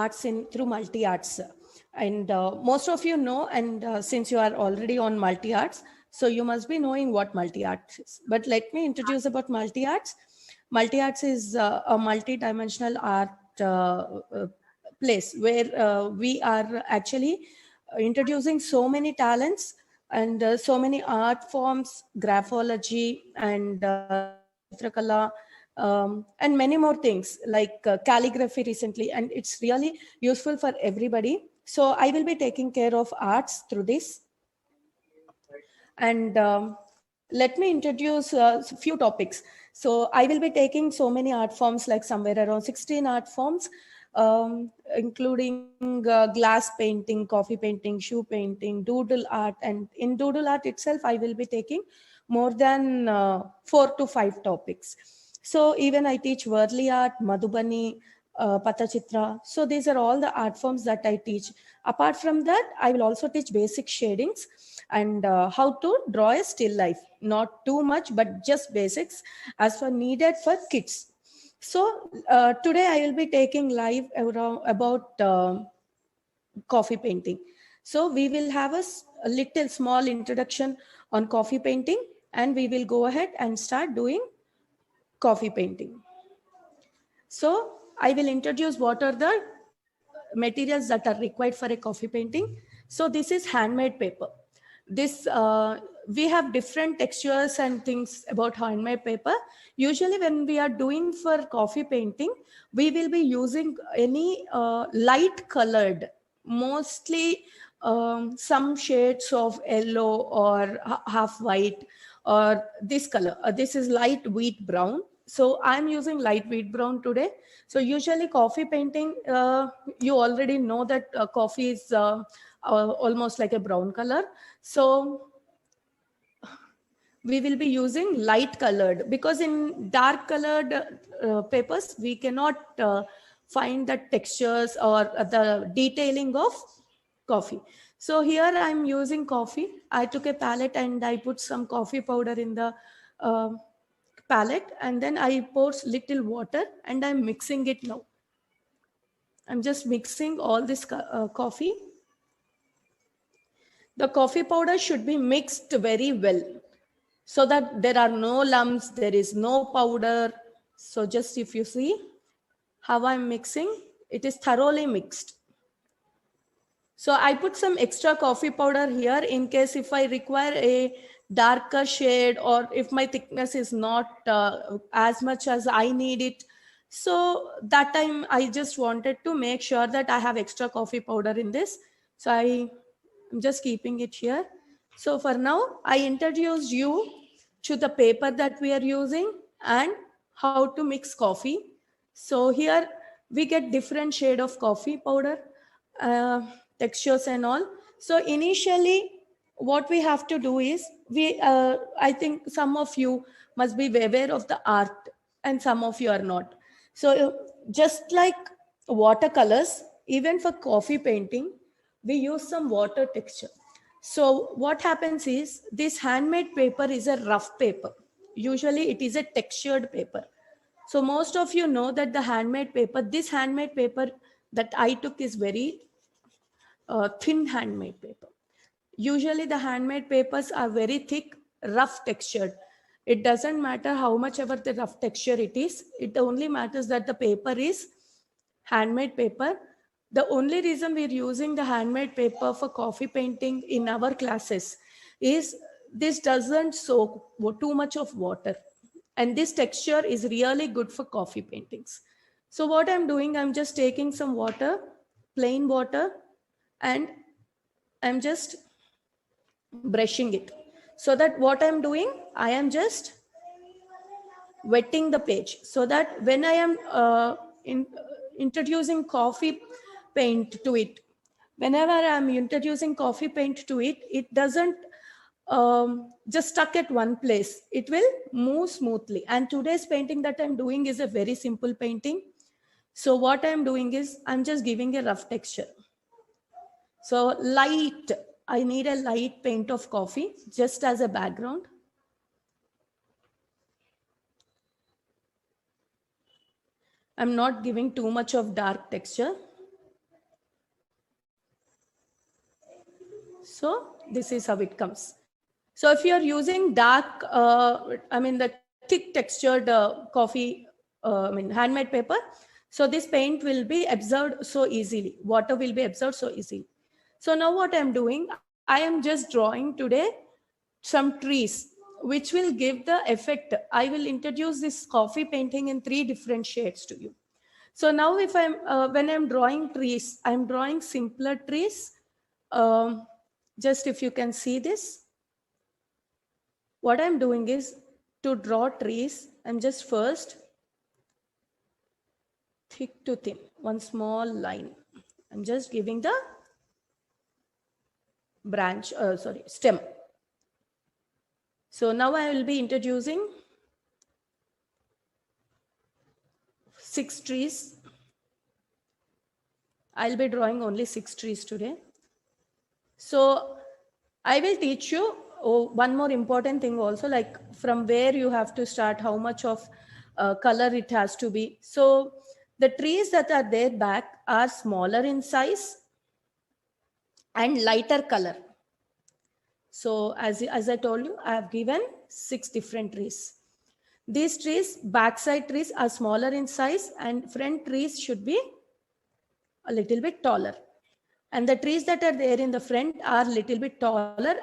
arts through MulteArts. And most of you know, and since you are already on MulteArts, so you must be knowing what MulteArts is. But let me introduce about MulteArts. MulteArts is a multi-dimensional art place where we are actually introducing so many talents and so many art forms, graphology and Chitrakala, and many more things like calligraphy recently, and it's really useful for everybody. So I will be taking care of arts through this. And let me introduce a few topics. So I will be taking so many art forms, like somewhere around 16 art forms, including glass painting, coffee painting, shoe painting, doodle art. And in doodle art itself, I will be taking more than 4 to 5 topics. So even I teach Warli art, Madhubani, Patachitra. So these are all the art forms that I teach. Apart from that, I will also teach basic shadings and how to draw a still life. Not too much, but just basics as for needed for kids. So today I will be taking live around about coffee painting. So we will have a little small introduction on coffee painting, and we will go ahead and start doing coffee painting. So I will introduce what are the materials that are required for a coffee painting. So this is handmade paper. This we have different textures and things about handmade paper. Usually when we are doing for coffee painting, we will be using any light colored, mostly some shades of yellow or half white, or this color. This is light wheat brown. So I'm using light wheat brown today. So usually coffee painting, you already know that coffee is almost like a brown color. So we will be using light colored, because in dark colored papers, we cannot find the textures or the detailing of coffee. So here I'm using coffee. I took a palette and I put some coffee powder in the palette, and then I pour little water and I'm mixing it now. I'm just mixing all this coffee. The coffee powder should be mixed very well so that there are no lumps, there is no powder. So just if you see how I'm mixing, it is thoroughly mixed. So I put some extra coffee powder here in case if I require a darker shade, or if my thickness is not as much as I need it. So that time I just wanted to make sure that I have extra coffee powder in this. So I'm just keeping it here. So for now, I introduced you to the paper that we are using and how to mix coffee. So here we get different shade of coffee powder, uh, textures and all. So initially what we have to do is, I think some of you must be aware of the art and some of you are not. So just like watercolors, even for coffee painting, we use some water texture. So what happens is, this handmade paper is a rough paper. Usually it is a textured paper. So most of you know that the handmade paper, this handmade paper that I took is very thin handmade paper. Usually the handmade papers are very thick, rough textured. It doesn't matter how much ever the rough texture it is. It only matters that the paper is handmade paper. The only reason we're using the handmade paper for coffee painting in our classes is this doesn't soak too much of water. And this texture is really good for coffee paintings. So what I'm doing, I'm just taking some water, plain water, and I'm just brushing it. So that what I'm doing, I am just wetting the page, so that when I am introducing coffee paint to it, whenever I'm introducing coffee paint to it, it doesn't just stuck at one place. It will move smoothly. And today's painting that I'm doing is a very simple painting. So what I'm doing is, I'm just giving a rough texture. So light, I need a light paint of coffee just as a background. I'm not giving too much of dark texture. So this is how it comes. So if you are using dark, the thick textured coffee, handmade paper, so this paint will be absorbed so easily. Water will be absorbed so easily. So now what I'm doing, I am just drawing today some trees, which will give the effect. I will introduce this coffee painting in 3 different shades to you. So now if when I'm drawing trees, I'm drawing simpler trees. Just if you can see this, what I'm doing is to draw trees, I'm just first thick to thin, one small line. I'm just giving the stem. So now I will be introducing 6 trees. I'll be drawing only 6 trees today. So I will teach you one more important thing also, like from where you have to start, how much of color it has to be. So the trees that are there back are smaller in size and lighter color. So as I told you, I have given 6 different trees. These trees, backside trees, are smaller in size, and front trees should be a little bit taller. And the trees that are there in the front are little bit taller.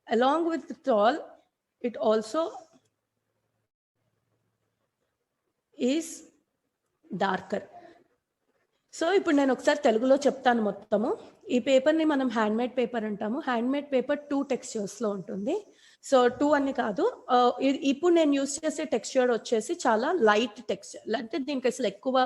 Along with the tall, it also is darker. So ఇప్పుడు నేను ఒకసారి తెలుగులో చెప్తాను మొత్తము. ఈ పేపర్ని మనం handmade paper అంటాము. హ్యాండ్మేడ్ పేపర్ 2 టెక్స్చర్స్లో ఉంటుంది. సో 2 అని కాదు, ఇప్పుడు నేను యూస్ చేసే టెక్స్చర్ వచ్చేసి చాలా లైట్ టెక్స్చర్, అంటే దీనికి అసలు ఎక్కువ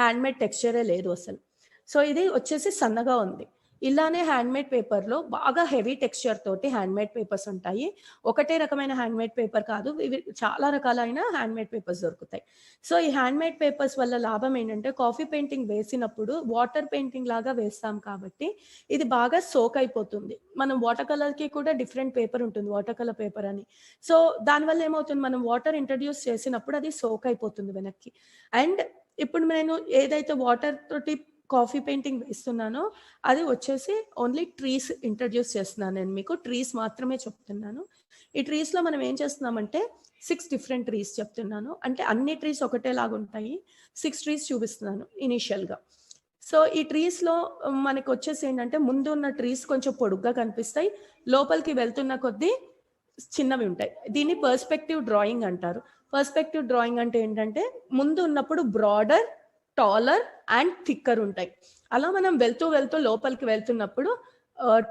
హ్యాండ్మేడ్ టెక్స్చరే లేదు అసలు. సో ఇది వచ్చేసి సన్నగా ఉంది. ఇలానే హ్యాండ్మేడ్ పేపర్లో బాగా హెవీ టెక్స్చర్ తోటి హ్యాండ్మేడ్ పేపర్స్ ఉంటాయి. ఒకటే రకమైన హ్యాండ్మేడ్ పేపర్ కాదు, ఇవి చాలా రకాలైన హ్యాండ్మేడ్ పేపర్స్ దొరుకుతాయి. సో ఈ హ్యాండ్మేడ్ పేపర్స్ వల్ల లాభం ఏంటంటే, కాఫీ పెయింటింగ్ వేసినప్పుడు వాటర్ పెయింటింగ్ లాగా వేస్తాం కాబట్టి ఇది బాగా సోక్ అయిపోతుంది. మనం వాటర్ కలర్కి కూడా డిఫరెంట్ పేపర్ ఉంటుంది, వాటర్ కలర్ పేపర్ అని. సో దానివల్ల ఏమవుతుంది, మనం వాటర్ ఇంట్రడ్యూస్ చేసినప్పుడు అది సోక్ అయిపోతుంది వెనక్కి. అండ్ ఇప్పుడు నేను ఏదైతే వాటర్ తోటి కాఫీ పెయింటింగ్ వేస్తున్నానో అది వచ్చేసి ఓన్లీ ట్రీస్ ఇంట్రడ్యూస్ చేస్తున్నాను. నేను మీకు ట్రీస్ మాత్రమే చెప్తున్నాను. ఈ ట్రీస్లో మనం ఏం చేస్తున్నామంటే 6 డిఫరెంట్ ట్రీస్ చెప్తున్నాను. అంటే అన్ని ట్రీస్ ఒకటేలాగా ఉంటాయి. 6 ట్రీస్ చూపిస్తున్నాను ఇనీషియల్గా. సో ఈ ట్రీస్లో మనకు వచ్చేసి ఏంటంటే, ముందు ఉన్న ట్రీస్ కొంచెం పొడుగ్గా కనిపిస్తాయి, లోపలికి వెళ్తున్న కొద్దీ చిన్నవి ఉంటాయి. దీన్ని పర్స్పెక్టివ్ డ్రాయింగ్ అంటారు. పర్స్పెక్టివ్ డ్రాయింగ్ అంటే ఏంటంటే, ముందు ఉన్నప్పుడు బ్రాడర్, టాలర్ అండ్ థిక్కర్ ఉంటాయి. అలా మనం వెళ్తూ లోపలికి వెళ్తున్నప్పుడు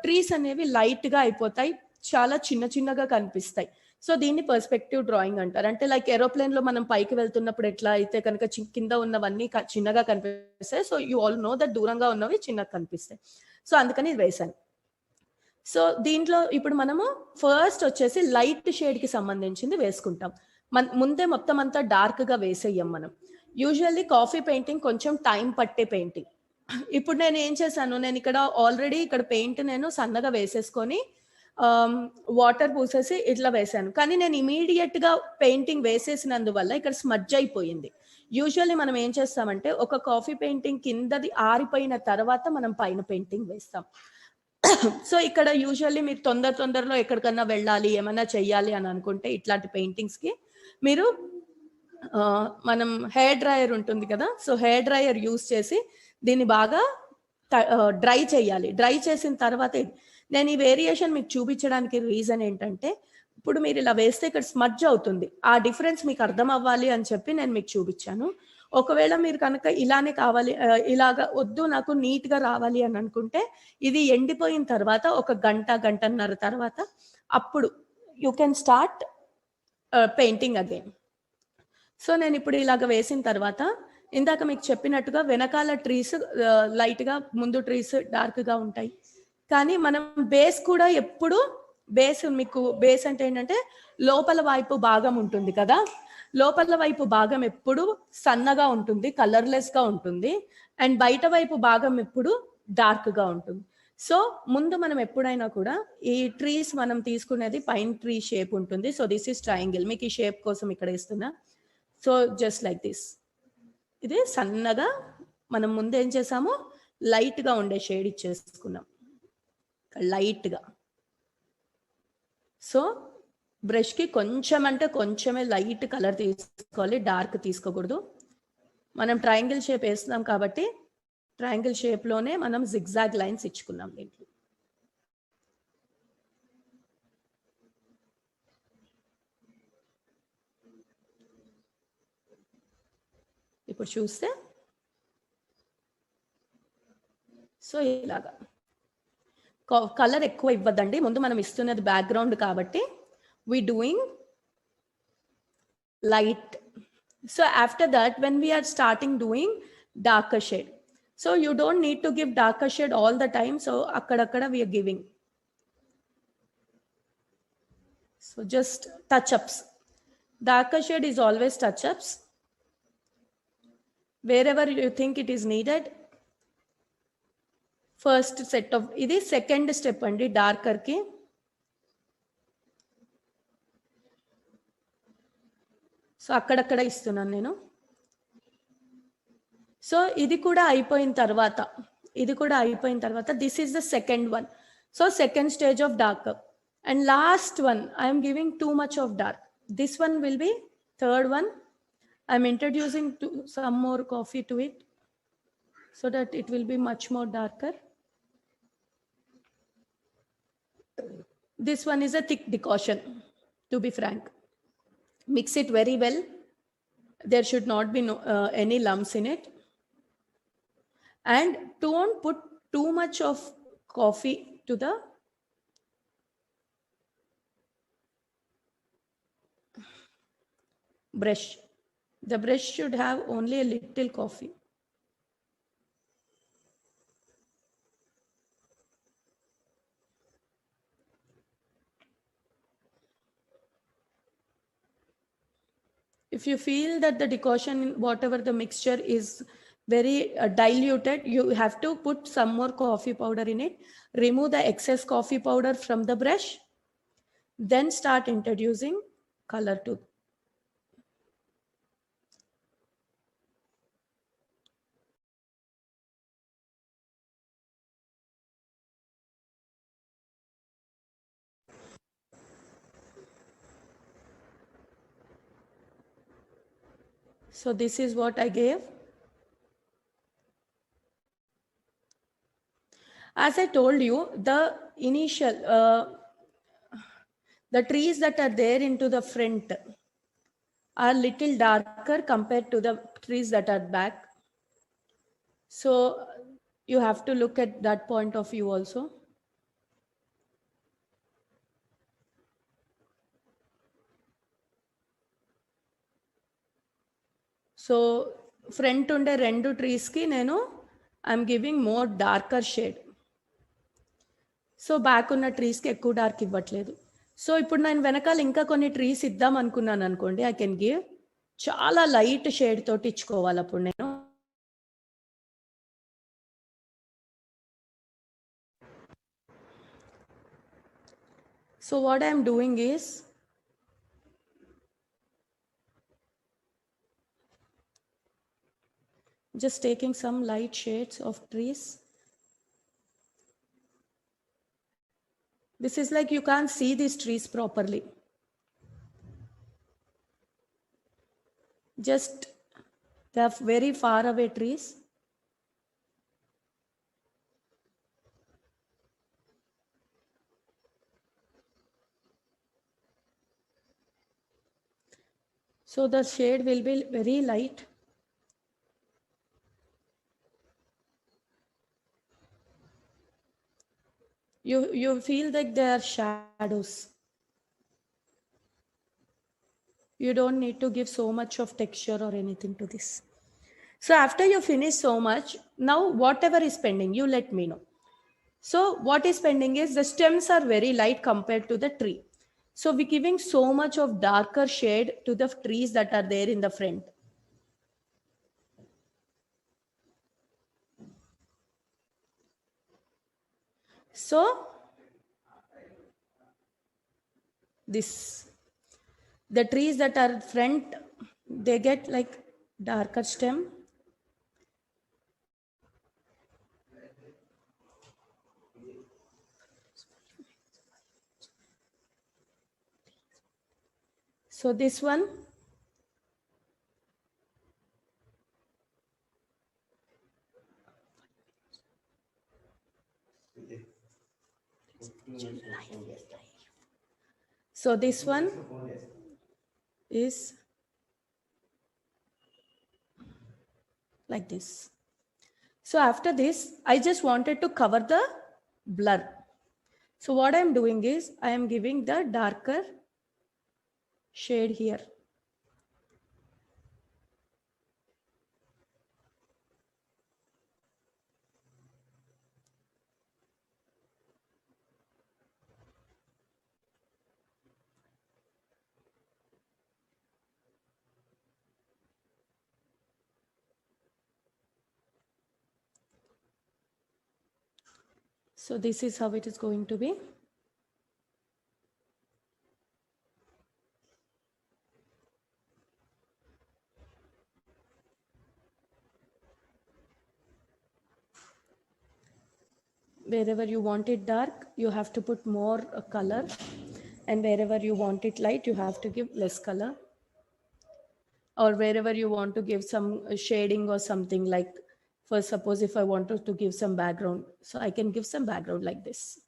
ట్రీస్ అనేవి లైట్గా అయిపోతాయి, చాలా చిన్నగా కనిపిస్తాయి. సో దీన్ని పర్స్పెక్టివ్ డ్రాయింగ్ అంటారు. అంటే లైక్ ఏరోప్లేన్లో మనం పైకి వెళ్తున్నప్పుడు ఎట్లా అయితే కనుక కింద ఉన్నవన్నీ చిన్నగా కనిపిస్తాయి. So you all know that దూరంగా ఉన్నవి చిన్నగా కనిపిస్తాయి. సో అందుకని ఇది వేశాను. సో దీంట్లో ఇప్పుడు మనము ఫస్ట్ వచ్చేసి లైట్ షేడ్కి సంబంధించింది వేసుకుంటాం. ముందే మొత్తం అంతా డార్క్గా వేసేయం మనం. యూజువల్లీ కాఫీ పెయింటింగ్ కొంచెం టైం పట్టే పెయింటింగ్. ఇప్పుడు నేను ఏం చేశాను, నేను ఇక్కడ ఆల్రెడీ పెయింట్ నేను సన్నగా వేసేసుకొని వాటర్ పూసేసి ఇట్లా వేసాను. కానీ నేను ఇమీడియట్గా పెయింటింగ్ వేసేసినందువల్ల ఇక్కడ స్మడ్జ్ అయిపోయింది. యూజువల్లీ మనం ఏం చేస్తామంటే, ఒక కాఫీ పెయింటింగ్ కిందది ఆరిపోయిన తర్వాత మనం పైన పెయింటింగ్ వేస్తాం. సో ఇక్కడ యూజువల్లీ మీరు తొందరలో ఎక్కడికన్నా వెళ్ళాలి, ఏమన్నా చెయ్యాలి అని అనుకుంటే ఇట్లాంటి పెయింటింగ్స్కి మీరు మనం హెయిర్ డ్రైయర్ ఉంటుంది కదా, సో హెయిర్ డ్రైయర్ యూస్ చేసి దీన్ని బాగా డ్రై చేయాలి. డ్రై చేసిన తర్వాత నేను ఈ వేరియేషన్ మీకు చూపించడానికి రీజన్ ఏంటంటే, ఇప్పుడు మీరు ఇలా వేస్తే ఇక్కడ స్మడ్జ్ అవుతుంది. ఆ డిఫరెన్స్ మీకు అర్థం అవ్వాలి అని చెప్పి నేను మీకు చూపించాను. ఒకవేళ మీరు కనుక ఇలానే కావాలి, ఇలాగా వద్దు నాకు నీట్గా రావాలి అని అనుకుంటే, ఇది ఎండిపోయిన తర్వాత ఒక గంటన్నర తర్వాత అప్పుడు you can start painting again. So నేను ఇప్పుడు ఇలాగ వేసిన తర్వాత, ఇందాక మీకు చెప్పినట్టుగా వెనకాల ట్రీస్ లైట్గా, ముందు ట్రీస్ డార్క్గా ఉంటాయి. కానీ మనం బేస్ కూడా ఎప్పుడు మీకు బేస్ అంటే ఏంటంటే లోపల వైపు భాగం ఉంటుంది కదా, లోపల వైపు భాగం ఎప్పుడు సన్నగా ఉంటుంది, కలర్లెస్గా ఉంటుంది. అండ్ బయట వైపు భాగం ఎప్పుడు డార్క్గా ఉంటుంది. సో ముందు మనం ఎప్పుడైనా కూడా ఈ ట్రీస్ మనం తీసుకునేది పైన్ ట్రీ షేప్ ఉంటుంది. So this is triangle. మీకు ఈ షేప్ కోసం ఇక్కడ ఇస్తున్నా. So just like this. ఇది సన్నగా మనం ముందు ఏం చేసాము, లైట్గా ఉండే షేడ్ ఇచ్చేసుకున్నాం, లైట్గా. సో బ్రష్కి కొంచెం అంటే కొంచెమే లైట్ కలర్ తీసుకోవాలి, డార్క్ తీసుకోకూడదు. మనం ట్రయాంగిల్ షేప్ వేస్తున్నాం కాబట్టి ట్రయాంగిల్ షేప్లోనే మనం జిగ్జాగ్ లైన్స్ ఇచ్చుకున్నాం దీంట్లో. ఇప్పుడు చూస్తే సో ఇలాగా కలర్ ఎక్కువ ఇవ్వద్దండి, ముందు మనం ఇస్తున్నది బ్యాక్గ్రౌండ్ కాబట్టి we doing light. So after that when we are starting doing darker shade, so you don't need to give darker shade all the time, so akkadakada we are giving, so just touch ups. Darker shade is always touch ups wherever you think it is needed. First set of ఇది second step అండి darker కి. So అక్కడక్కడ ఇస్తున్నాను నేను. So ఇది కూడా అయిపోయిన తర్వాత this is the second one. So second stage of darker and last one I'm giving too much of dark. This one will be third one. I'm introducing some more coffee to it so that it will be much more darker. This one is a thick decoction, to be frank. Mix it very well. There should not be any lumps in it. And don't put too much of coffee to the brush. The brush should have only a little coffee. If you feel that the decoction, whatever the mixture is very diluted, you have to put some more coffee powder in it. Remove the excess coffee powder from the brush, then start introducing color to. So this is what I gave. As I told you, the initial the trees that are there into the front are little darker compared to the trees that are back. So you have to look at that point of view also. So front unde rendu trees ki nenu I'm giving more darker shade. So back ఉన్న ట్రీస్కి ఎక్కువ dark ఇవ్వట్లేదు. So ఇప్పుడు నేను వెనకాల ఇంకా కొన్ని trees ఇద్దాం అనుకున్నాను అనుకోండి, ఐ కెన్ గివ్ చాలా లైట్ షేడ్ తోటి ఇచ్చుకోవాలి అప్పుడు నేను. So what I'm doing is just taking some light shades of trees. This is like you can't see these trees properly. Just they are very far away trees. So the shade will be very light. You feel like they are shadows. You don't need to give so much of texture or anything to this. So after you finish so much, now whatever is pending, you let me know. So what is pending is the stems are very light compared to the tree. So we're giving so much of darker shade to the trees that are there in the front. So this, the trees that are front, they get like darker stem. So this one, so this one is like this. So after this, I just wanted to cover the blur. So what I'm doing is I am giving the darker shade here. So this is how it is going to be. Wherever you want it dark, you have to put more color. And wherever you want it light, you have to give less color. Or wherever you want to give some shading or something, like for suppose if I wanted to give some background, so I can give some background like this.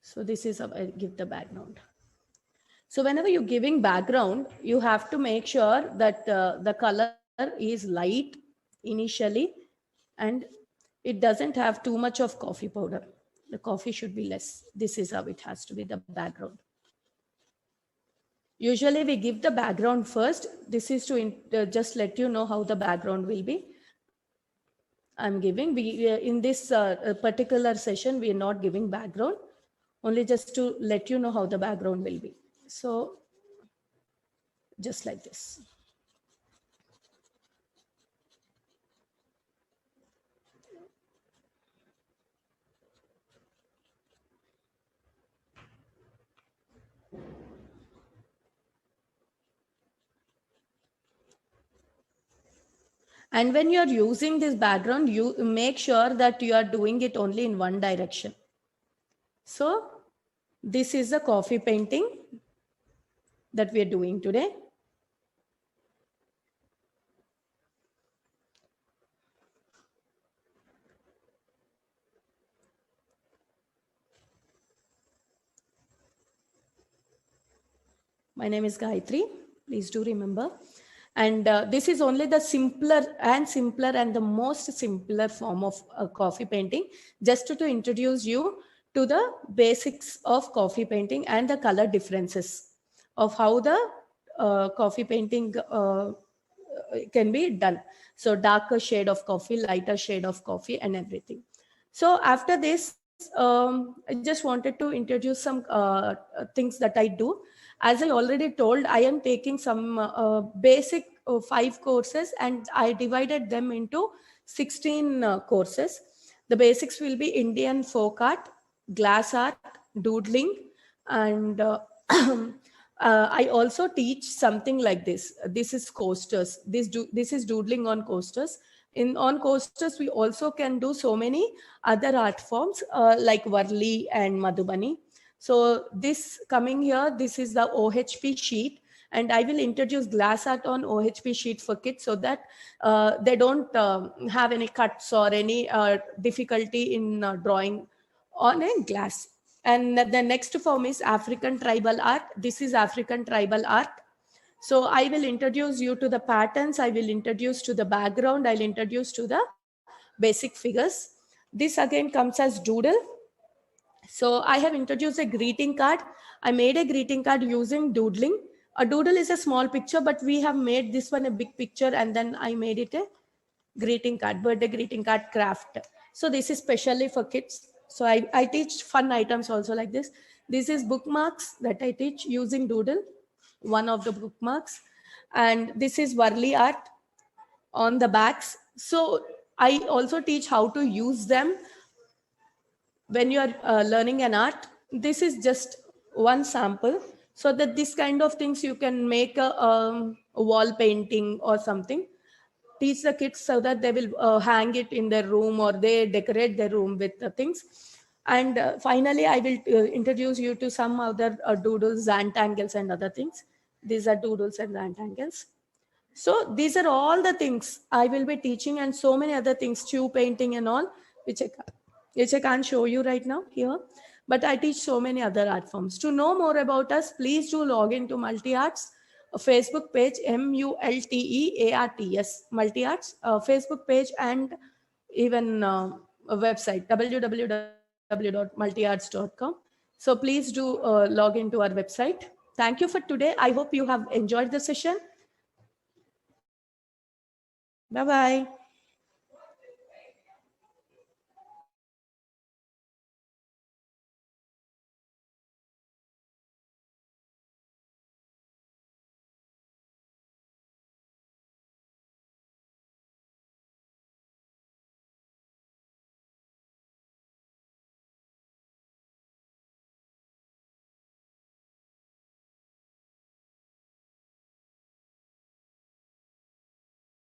So this is how I give the background. So whenever you're giving background, you have to make sure that the color is light initially, and it doesn't have too much of coffee powder. The coffee should be less. This is how it has to be, the background. Usually we give the background first. This is to just let you know how the background will be. I'm giving, in this particular session, we are not giving background, only just to let you know how the background will be. So just like this. And when you're using this background, you make sure that you are doing it only in one direction. So this is the coffee painting that we are doing today. My name is Gayatri. Please do remember. And this is only the simpler and the most simpler form of coffee painting, just to introduce you to the basics of coffee painting and the color differences of how the coffee painting can be done. So darker shade of coffee, lighter shade of coffee, and everything. So after this, I just wanted to introduce some things that I do. As I already told, I am taking some basic 5 courses, and I divided them into 16 courses. The basics will be Indian folk art, glass art, doodling, and I also teach something like this. This is coasters. This is doodling on coasters. On coasters, we also can do so many other art forms like Warli and Madhubani. So this coming here, this is the OHP sheet, and I will introduce glass art on OHP sheet for kids, so that they don't have any cuts or any difficulty in drawing on a glass. And the next form is African tribal art. This is African tribal art. So I will introduce you to the patterns. I will introduce to the background. I'll introduce to the basic figures. This again comes as doodle. So I have introduced a greeting card. I made a greeting card using doodling. A doodle is a small picture, but we have made this one a big picture, and then I made it a greeting card, birthday greeting card craft. So this is specially for kids. So I teach fun items also like this. This is bookmarks that I teach using doodle, one of the bookmarks. And this is Warli art on the backs. So I also teach how to use them when you are learning an art. This is just one sample, so that this kind of things you can make a wall painting or something. Teach the kids so that they will hang it in their room, or they decorate their room with the things. And finally, I will introduce you to some other doodles, Zantangles and other things. These are doodles and Zantangles. So these are all the things I will be teaching, and so many other things, tube painting and all, which I can't show you right now here. But I teach so many other art forms. To know more about us, please do log into MulteArts Facebook page, MulteArts, MulteArts Facebook page, and even a website, www.multearts.com. So please do log into our website. Thank you for today. I hope you have enjoyed the session. Bye-bye.